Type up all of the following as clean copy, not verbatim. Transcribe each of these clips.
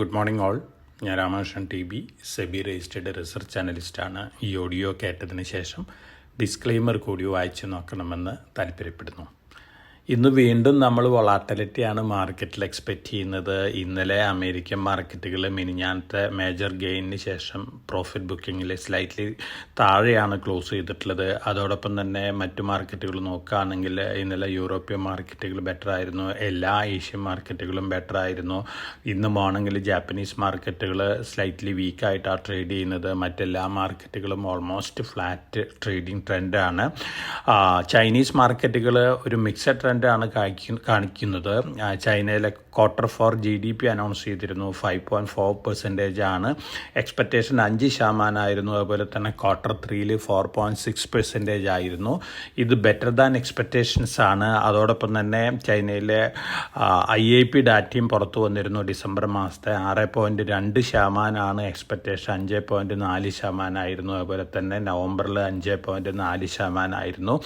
Good morning all. ഞാൻ Ramakrishnan T B, SEBI registered research അനലിസ്റ്റാണ്. ഈ ഓഡിയോ കേട്ടതിന് ശേഷം ഡിസ്ക്ലെയിമർ കൂടി വായിച്ചു നോക്കണമെന്ന് താല്പര്യപ്പെടുന്നു. ഇന്ന് വീണ്ടും നമ്മൾ വൊളാറ്റിലിറ്റിയാണ് മാർക്കറ്റിൽ എക്സ്പെക്റ്റ് ചെയ്യുന്നത്. ഇന്നലെ അമേരിക്കൻ മാർക്കറ്റുകൾ മിനിഞ്ഞാന്നത്തെ മേജർ ഗെയിനിന് ശേഷം പ്രോഫിറ്റ് ബുക്കിങ്ങിൽ സ്ലൈറ്റ്ലി താഴെയാണ് ക്ലോസ് ചെയ്തിട്ടുള്ളത്. അതോടൊപ്പം തന്നെ മറ്റു മാർക്കറ്റുകൾ നോക്കുകയാണെങ്കിൽ ഇന്നലെ യൂറോപ്യൻ മാർക്കറ്റുകൾ ബെറ്റർ ആയിരുന്നു, എല്ലാ ഏഷ്യൻ മാർക്കറ്റുകളും ബെറ്റർ ആയിരുന്നു. ഇന്ന് മോർണിംഗിൽ ജാപ്പനീസ് മാർക്കറ്റുകൾ സ്ലൈറ്റ്ലി വീക്കായിട്ടാണ് ട്രേഡ് ചെയ്യുന്നത്. മറ്റെല്ലാ മാർക്കറ്റുകളും ഓൾമോസ്റ്റ് ഫ്ലാറ്റ് ട്രേഡിംഗ് ട്രെൻഡാണ്. ചൈനീസ് മാർക്കറ്റുകൾ ഒരു മിക്സഡ് ട്രെൻഡാണ് കാണിക്കുന്നത്. ചൈനയിലെ Q4 GDP അനൗൺസ് ചെയ്തിരുന്നു. 5.4% ആണ്. എക്സ്പെക്റ്റേഷൻ 5% ആയിരുന്നു. അതുപോലെ തന്നെ Q3 4.6% ആയിരുന്നു. ഇത് ബെറ്റർ ദാൻ എക്സ്പെക്റ്റേഷൻസ് ആണ്. അതോടൊപ്പം തന്നെ ചൈനയിലെ IIP ഡാറ്റയും പുറത്തു വന്നിരുന്നു. ഡിസംബർ മാസത്തെ 6.2% ആണ് എക്സ്പെക്റ്റേഷൻ. 5.4% ആയിരുന്നു. അതുപോലെ തന്നെ നവംബറിൽ 5.4% ആയിരുന്നു.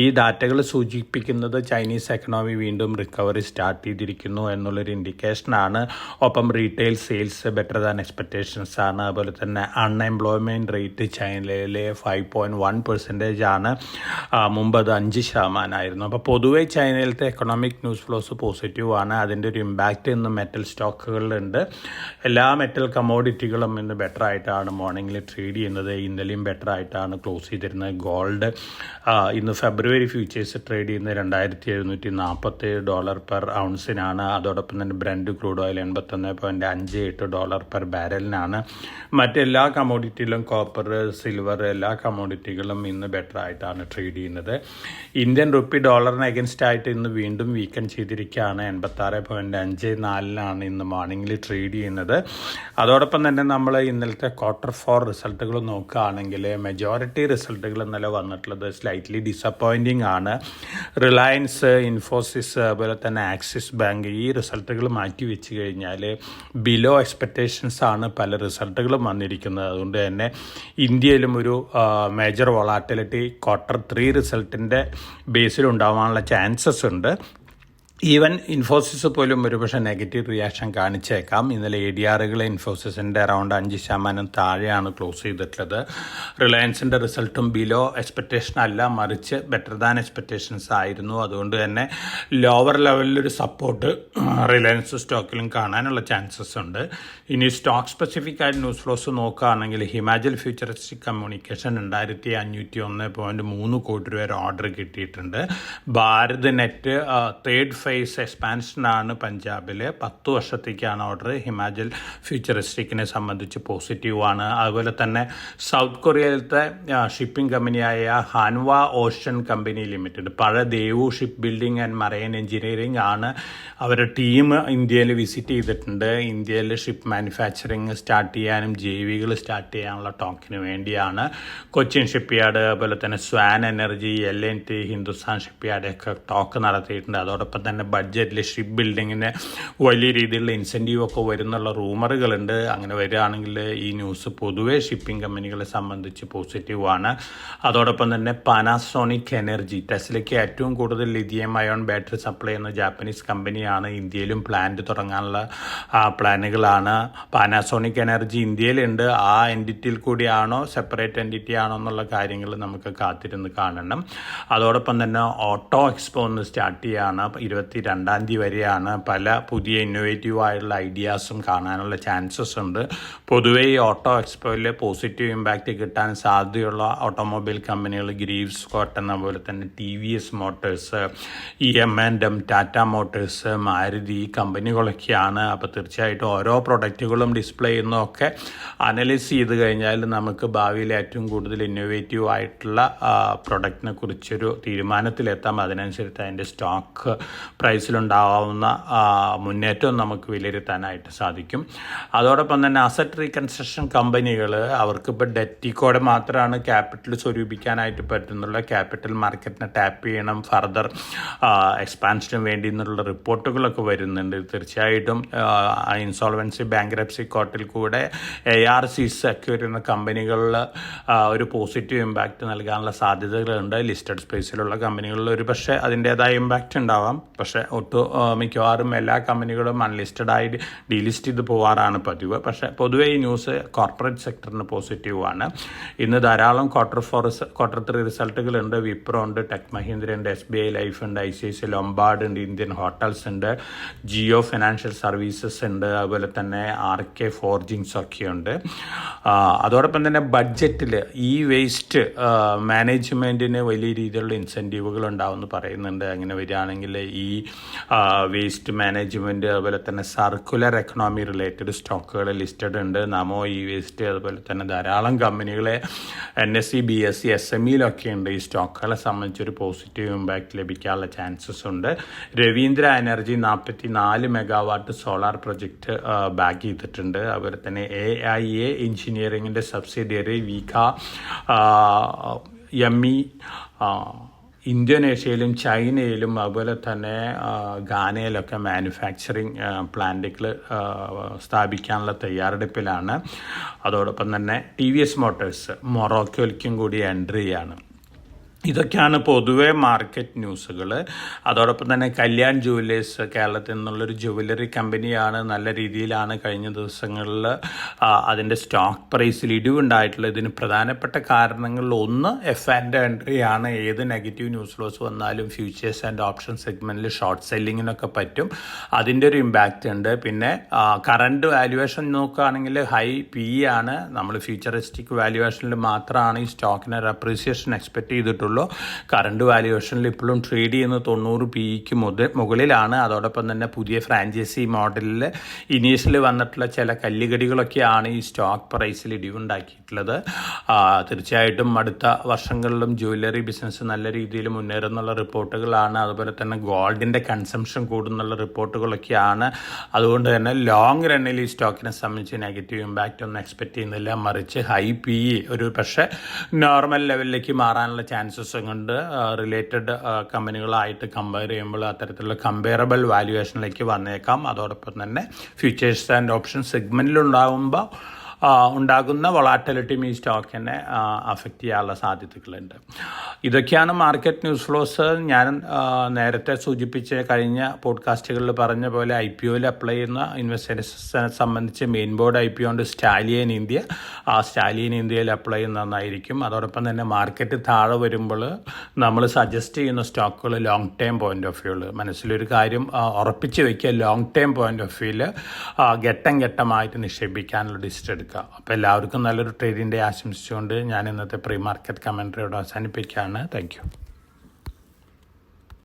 ഈ ഡാറ്റകൾ സൂചിപ്പിക്കുന്നത് ചൈനീസ് എക്കണോമി വീണ്ടും റിക്കവറി സ്റ്റാർട്ട് ചെയ്തിരിക്കുന്നു എന്നുള്ളൊരു ഇൻഡിക്കേഷനാണ്. ഒപ്പം retail sales better than expectations ആണ്. അതുപോലെ തന്നെ അൺഎംപ്ലോയ്മെൻറ്റ് റേറ്റ് ചൈനയിലെ 5.1% ആണ്. മുമ്പ് അത് 5% ആയിരുന്നു. അപ്പോൾ പൊതുവേ ചൈനയിലത്തെ എക്കണോമിക് ന്യൂസ് ഫ്ലോസ് പോസിറ്റീവ് ആണ്. അതിൻ്റെ ഒരു ഇമ്പാക്റ്റ് ഇന്ന് മെറ്റൽ സ്റ്റോക്കുകളിലുണ്ട്. എല്ലാ മെറ്റൽ കമോഡിറ്റികളും ഇന്ന് ബെറ്റർ ആയിട്ടാണ് മോർണിംഗിൽ ട്രേഡ് ചെയ്യുന്നത്. ഇന്നലെയും ബെറ്റർ ആയിട്ടാണ് ക്ലോസ് ചെയ്തിരുന്നത്. ഗോൾഡ് ഇന്ന് ഫെബ്രുവരി ഫ്യൂച്ചേഴ്സ് ട്രേഡ് ചെയ്യുന്നത് $2,747 പെർ ഔൺസിനാണ്. അതോടൊപ്പം തന്നെ ബ്രന്റ് ക്രൂഡ് ഓയിൽ $81.58 പെർ ബാരലിനാണ്. മറ്റെല്ലാ കമോഡിറ്റിയിലും കോപ്പർ, സിൽവർ എല്ലാ കമോഡിറ്റികളും ഇന്ന് ബെറ്റർ ആയിട്ടാണ് ട്രേഡ് ചെയ്യുന്നത്. ഇന്ത്യൻ റുപ്പി ഡോളറിന് അഗൻസ്റ്റ് ആയിട്ട് ഇന്ന് വീണ്ടും വീക്കൻ ചെയ്തിരിക്കുകയാണ്. 86.54 ഇന്ന് മോർണിംഗിൽ ട്രേഡ് ചെയ്യുന്നത്. അതോടൊപ്പം തന്നെ നമ്മൾ ഇന്നലത്തെ Q4 റിസൾട്ടുകൾ നോക്കുകയാണെങ്കിൽ മെജോറിറ്റി റിസൾട്ടുകൾ ഇന്നലെ വന്നിട്ടുള്ളത് സ്ലൈറ്റ്ലി ഡിസപ്പോയിൻറ്റിംഗ് ആണ്. റിലയൻസ്, ഇൻഫോസിസ്, അതുപോലെ തന്നെ ആക്സിസ് ബാങ്ക് ഈ റിസൾട്ടുകൾ മാറ്റി വെച്ച് കഴിഞ്ഞാൽ ബിലോ എക്സ്പെക്റ്റേഷൻസ് ആണ് പല റിസൾട്ടുകളും വന്നിരിക്കുന്നത്. അതുകൊണ്ട് തന്നെ ഇന്ത്യയിലും ഒരു മേജർ വൊളാറ്റിലിറ്റി Q3 റിസൾട്ടിൻ്റെ ബേസിലുണ്ടാവാനുള്ള ചാൻസസ് ഉണ്ട്. ഈവൻ ഇൻഫോസിസ് പോലും ഒരുപക്ഷെ നെഗറ്റീവ് റിയാക്ഷൻ കാണിച്ചേക്കാം. ഇന്നലെ ADRകൾ ഇൻഫോസിസിൻ്റെ അറൗണ്ട് 5% താഴെയാണ് ക്ലോസ് ചെയ്തിട്ടുള്ളത്. റിലയൻസിൻ്റെ റിസൾട്ടും ബിലോ എക്സ്പെക്റ്റേഷൻ അല്ല, മറിച്ച് ബെറ്റർ ദാൻ എക്സ്പെക്റ്റേഷൻസ് ആയിരുന്നു. അതുകൊണ്ട് തന്നെ ലോവർ ലെവലിലൊരു സപ്പോർട്ട് റിലയൻസ് സ്റ്റോക്കിലും കാണാനുള്ള ചാൻസസ് ഉണ്ട്. ഇനി സ്റ്റോക്ക് സ്പെസിഫിക് ആയിട്ട് ന്യൂസ് ഫ്ലോസ് നോക്കുകയാണെങ്കിൽ ഹിമാചൽ ഫ്യൂച്ചറിസ്റ്റിക് കമ്മ്യൂണിക്കേഷൻ 2,501.3 കോടി രൂപ ഓർഡർ കിട്ടിയിട്ടുണ്ട്. ഭാരത് നെറ്റ് തേർഡ് ഫേസ് എക്സ്പാൻഷനാണ് പഞ്ചാബിൽ. 10 വർഷത്തേക്കാണ് ഓർഡർ. ഹിമാചൽ ഫ്യൂച്ചറിസ്റ്റിക്കിനെ സംബന്ധിച്ച് പോസിറ്റീവാണ്. അതുപോലെ തന്നെ സൗത്ത് കൊറിയയിലത്തെ ഷിപ്പിംഗ് കമ്പനിയായ ഹാൻവ ഓഷൻ കമ്പനി ലിമിറ്റഡ്, പഴയ Devu ship building and marine engineering ആണ്. അവരുടെ ടീം ഇന്ത്യയിൽ വിസിറ്റ് ചെയ്തിട്ടുണ്ട്. ഇന്ത്യയിൽ ഷിപ്പ് മാനുഫാക്ചറിങ് സ്റ്റാർട്ട് ചെയ്യാനും JVകൾ സ്റ്റാർട്ട് ചെയ്യാനുള്ള ടോക്കിന് വേണ്ടിയാണ്. കൊച്ചിൻ ഷിപ്പ് യാർഡ്, അതുപോലെ തന്നെ സ്വാൻ എനർജി, LNT, ഹിന്ദുസ്ഥാൻ ഷിപ്പ് യാർഡൊക്കെ ടോക്ക് നടത്തിയിട്ടുണ്ട്. അതോടൊപ്പം തന്നെ ബഡ്ജറ്റിൽ ഷിപ്പ് ബിൽഡിങ്ങിന് വലിയ രീതിയിലുള്ള ഇൻസെൻറ്റീവ് ഒക്കെ വരുന്നുള്ള റൂമറുകളുണ്ട്. അങ്ങനെ വരികയാണെങ്കിൽ ഈ ന്യൂസ് പൊതുവേ ഷിപ്പിംഗ് കമ്പനികളെ സംബന്ധിച്ച് പോസിറ്റീവാണ്. അതോടൊപ്പം തന്നെ പാനാസോണിക് എനർജി, ടെസ്ലയ്ക്ക് ഏറ്റവും കൂടുതൽ ലിഥിയം അയോൺ ബാറ്ററി സപ്ലൈ ചെയ്യുന്ന ജാപ്പനീസ് കമ്പനിയാണ്. ഇന്ത്യയിലും പ്ലാന്റ് തുടങ്ങാനുള്ള പ്ലാനുകളാണ്. പാനാസോണിക് എനർജി ഇന്ത്യയിലുണ്ട്. ആ എൻറ്റിറ്റിയിൽ കൂടിയാണോ സെപ്പറേറ്റ് എൻറ്റിറ്റി ആണോ എന്നുള്ള കാര്യങ്ങൾ നമുക്ക് കാത്തിരുന്ന് കാണണം. അതോടൊപ്പം തന്നെ ഓട്ടോ എക്സ്പോ ഒന്ന് സ്റ്റാർട്ട് ചെയ്യുകയാണ്. 22 വരെയാണ്. പല പുതിയ ഇന്നോവേറ്റീവ് ആയിട്ടുള്ള ഐഡിയാസും കാണാനുള്ള ചാൻസസ് ഉണ്ട്. പൊതുവേ ഈ ഓട്ടോ എക്സ്പോയിൽ പോസിറ്റീവ് ഇമ്പാക്റ്റ് കിട്ടാൻ സാധ്യതയുള്ള ഓട്ടോമൊബൈൽ കമ്പനികൾ ഗ്രീവ്സ് കോട്ടൺ, അതുപോലെ തന്നെ TVS Motors, M&M, Tata Motors, Maruti ഈ കമ്പനികളൊക്കെയാണ്. അപ്പോൾ തീർച്ചയായിട്ടും ഓരോ പ്രൊഡക്റ്റുകളും ഡിസ്പ്ലേ ചെയ്യുന്നതൊക്കെ അനലൈസ് ചെയ്ത് കഴിഞ്ഞാൽ നമുക്ക് ഭാവിയിൽ ഏറ്റവും കൂടുതൽ ഇന്നോവേറ്റീവ് ആയിട്ടുള്ള പ്രൊഡക്റ്റിനെ കുറിച്ചൊരു തീരുമാനത്തിലെത്താം. അതിനനുസരിച്ച് അതിൻ്റെ സ്റ്റോക്ക് പ്രൈസിലുണ്ടാവുന്ന മുന്നേറ്റം നമുക്ക് വിലയിരുത്താനായിട്ട് സാധിക്കും. അതോടൊപ്പം തന്നെ അസറ്റ് റീകൺസ്ട്രക്ഷൻ കമ്പനികൾ അവർക്കിപ്പോൾ ഡെറ്റിക്കോടെ മാത്രമാണ് ക്യാപിറ്റൽ സ്വരൂപിക്കാനായിട്ട് പറ്റുന്നുള്ള. ക്യാപിറ്റൽ മാർക്കറ്റിനെ ടാപ്പ് ചെയ്യണം ഫർദർ എക്സ്പാൻഷന് വേണ്ടി എന്നുള്ള റിപ്പോർട്ടുകളൊക്കെ വരുന്നുണ്ട്. തീർച്ചയായിട്ടും ഇൻസോൾവൻസി ബാങ്ക്രപ്സി കോർട്ടിൽ കൂടെ ARCs സെക്യൂർ ചെയ്യുന്ന കമ്പനികളിൽ ഒരു പോസിറ്റീവ് ഇമ്പാക്റ്റ് നൽകാനുള്ള സാധ്യതകളുണ്ട്. ലിസ്റ്റഡ് സ്പേസിലുള്ള കമ്പനികളിൽ ഒരു പക്ഷേ അതിൻ്റേതായ ഇമ്പാക്റ്റ് ഉണ്ടാവാം. പക്ഷേ പക്ഷേ മിക്കവാറും എല്ലാ കമ്പനികളും അൺലിസ്റ്റഡായി ഡീലിസ്റ്റ് ചെയ്ത് പോകാറാണ് പതിവ്. പക്ഷേ പൊതുവേ ഈ ന്യൂസ് കോർപ്പറേറ്റ് സെക്ടറിന് പോസിറ്റീവാണ്. ഇന്ന് ധാരാളം ക്വാർട്ടർ 3 റിസൾട്ടുകളുണ്ട്. വിപ്രോ ഉണ്ട്, ടെക് മഹീന്ദ്ര ഉണ്ട്, SBI ലൈഫ് ഉണ്ട്, ICICI ലൊംബാർഡ് ഉണ്ട്, ഇന്ത്യൻ ഹോട്ടൽസ് ഉണ്ട്, ജിയോ ഫിനാൻഷ്യൽ സർവീസസ് ഉണ്ട്, അതുപോലെ തന്നെ RK ഫോർജിങ്സ് ഒക്കെ ഉണ്ട്. അതോടൊപ്പം തന്നെ ബഡ്ജറ്റിൽ ഈ വേസ്റ്റ് മാനേജ്മെൻറ്റിന് വലിയ രീതിയിലുള്ള ഇൻസെൻറ്റീവുകൾ ഉണ്ടാവുമെന്ന് പറയുന്നുണ്ട്. അങ്ങനെ വരികയാണെങ്കിൽ ഈ വേസ്റ്റ് മാനേജ്മെൻറ്റ് അതുപോലെ തന്നെ സർക്കുലർ എക്കണോമി റിലേറ്റഡ് സ്റ്റോക്കുകൾ ലിസ്റ്റഡ് ഉണ്ട്. നമോ ഇ വേസ്റ്റ് അതുപോലെ തന്നെ ധാരാളം കമ്പനികളെ NSE BSE SMEയിലൊക്കെ ഉണ്ട്. ഈ സ്റ്റോക്കുകളെ സംബന്ധിച്ചൊരു പോസിറ്റീവ് ഇമ്പാക്റ്റ് ലഭിക്കാനുള്ള ചാൻസസ് ഉണ്ട്. Ravindra energy 44 megawatt solar project back ചെയ്തിട്ടുണ്ട്. അതുപോലെ തന്നെ AIA എഞ്ചിനീയറിങ്ങിൻ്റെ സബ്സിഡിയറി വീഖ ME ഇന്തോനേഷ്യയിലും ചൈനയിലും അതുപോലെ തന്നെ ഗാനയിലൊക്കെ മാനുഫാക്ചറിങ് പ്ലാന്റുകൾ സ്ഥാപിക്കാനുള്ള തയ്യാറെടുപ്പിലാണ്. അതോടൊപ്പം തന്നെ TVS മോട്ടോഴ്സ് മൊറോക്കോയിലേക്കും കൂടി എൻട്രിയാണ്. ഇതൊക്കെയാണ് പൊതുവെ മാർക്കറ്റ് ന്യൂസുകൾ. അതോടൊപ്പം തന്നെ കല്യാൺ ജുവല്ലേഴ്സ് കേരളത്തിൽ നിന്നുള്ളൊരു ജുവലറി കമ്പനിയാണ്. നല്ല രീതിയിലാണ് കഴിഞ്ഞ ദിവസങ്ങളിൽ അതിൻ്റെ സ്റ്റോക്ക് പ്രൈസിൽ ഇടിവുണ്ടായിട്ടുള്ളത്. ഇതിന് പ്രധാനപ്പെട്ട കാരണങ്ങളിൽ ഒന്ന് എൻട്രിയാണ്. ഏത് നെഗറ്റീവ് ന്യൂസ് ലോസ് വന്നാലും ഫ്യൂച്ചേഴ്സ് ആൻഡ് ഓപ്ഷൻ സെഗ്മെൻറ്റിൽ ഷോർട്ട് സെല്ലിങ്ങിനൊക്കെ പറ്റും. അതിൻ്റെ ഒരു ഇമ്പാക്റ്റ് ഉണ്ട്. പിന്നെ കറണ്ട് വാല്യുവേഷൻ നോക്കുകയാണെങ്കിൽ ഹൈ PE ആണ്. നമ്മൾ ഫ്യൂച്ചറിസ്റ്റിക് വാല്യുവേഷനിൽ മാത്രമാണ് ഈ സ്റ്റോക്കിന് അപ്രീസിയേഷൻ എക്സ്പെക്ട് ചെയ്തിട്ടുള്ളത്. കറണ്ട് വാല്യുവേഷനിൽ ഇപ്പോഴും ട്രേഡ് ചെയ്യുന്നത് 90 PEക്ക് മുകളിലാണ്. അതോടൊപ്പം തന്നെ പുതിയ ഫ്രാഞ്ചൈസി മോഡലിൽ ഇനീഷ്യൽ വന്നിട്ടുള്ള ചില കല്ലുകടികളൊക്കെയാണ് ഈ സ്റ്റോക്ക് പ്രൈസിൽ ഇടിവുണ്ടാക്കിയിട്ടുള്ളത്. തീർച്ചയായിട്ടും അടുത്ത വർഷങ്ങളിലും ജുവല്ലറി ബിസിനസ് നല്ല രീതിയിൽ മുന്നേറുന്നുള്ള റിപ്പോർട്ടുകളാണ്. അതുപോലെ തന്നെ ഗോൾഡിൻ്റെ കൺസംഷൻ കൂടുന്നുള്ള റിപ്പോർട്ടുകളൊക്കെയാണ്. അതുകൊണ്ട് തന്നെ ലോങ് റണ്ണിൽ ഈ സ്റ്റോക്കിനെ സംബന്ധിച്ച് നെഗറ്റീവ് ഇമ്പാക്റ്റ് ഒന്നും എക്സ്പെക്ട് ചെയ്യുന്നില്ല. മറിച്ച് ഹൈ PE ഒരു പക്ഷേ നോർമൽ ലെവലിലേക്ക് മാറാനുള്ള ചാൻസസ് കൊണ്ട് റിലേറ്റഡ് കമ്പനികളായിട്ട് കമ്പയർ ചെയ്യുമ്പോൾ അത്തരത്തിലുള്ള കമ്പയറബിൾ വാല്യുവേഷനിലേക്ക് വന്നേക്കാം. അതോടൊപ്പം തന്നെ ഫ്യൂച്ചേഴ്സ് ആൻഡ് ഓപ്ഷൻ സെഗ്മെൻറ്റിലുണ്ടാകുമ്പോൾ ഉണ്ടാകുന്ന വൊളാറ്റിലിറ്റിയും ഈ സ്റ്റോക്കിനെ അഫക്റ്റ് ചെയ്യാനുള്ള സാധ്യതകളുണ്ട്. ഇതൊക്കെയാണ് മാർക്കറ്റ് ന്യൂസ് ഫ്ലോസ്. ഞാൻ നേരത്തെ സൂചിപ്പിച്ച കഴിഞ്ഞ പോഡ്കാസ്റ്റുകളിൽ പറഞ്ഞ പോലെ IPOയിൽ അപ്ലൈ ചെയ്യുന്ന ഇൻവെസ്റ്റേഴ്സിനെ സംബന്ധിച്ച് മെയിൻ ബോർഡ് IPO ഉണ്ട് സ്റ്റാലിയൻ ഇന്ത്യ. ആ സ്റ്റാലിയൻ ഇന്ത്യയിൽ അപ്ലൈ ചെയ്യുന്ന നന്നായിരിക്കും. അതോടൊപ്പം തന്നെ മാർക്കറ്റ് താഴെ വരുമ്പോൾ നമ്മൾ സജസ്റ്റ് ചെയ്യുന്ന സ്റ്റോക്കുകൾ ലോങ് ടേം പോയിന്റ് ഓഫ് വ്യൂവിൽ മനസ്സിലൊരു കാര്യം ഉറപ്പിച്ച് വയ്ക്കുക. ലോങ് ടേം പോയിന്റ് ഓഫ് വ്യൂവിൽ ഘട്ടമായിട്ട് നിക്ഷേപിക്കാനുള്ള ഡിസിഷൻ എടുക്കുക. അപ്പോൾ എല്ലാവർക്കും നല്ലൊരു ട്രേഡിംഗ് ഡേ ആശംസിച്ചുകൊണ്ട് ഞാൻ ഇന്നത്തെ പ്രീ മാർക്കറ്റ് കമൻട്രിയോട് അവസാനിപ്പിക്കുകയാണ്. Thank you.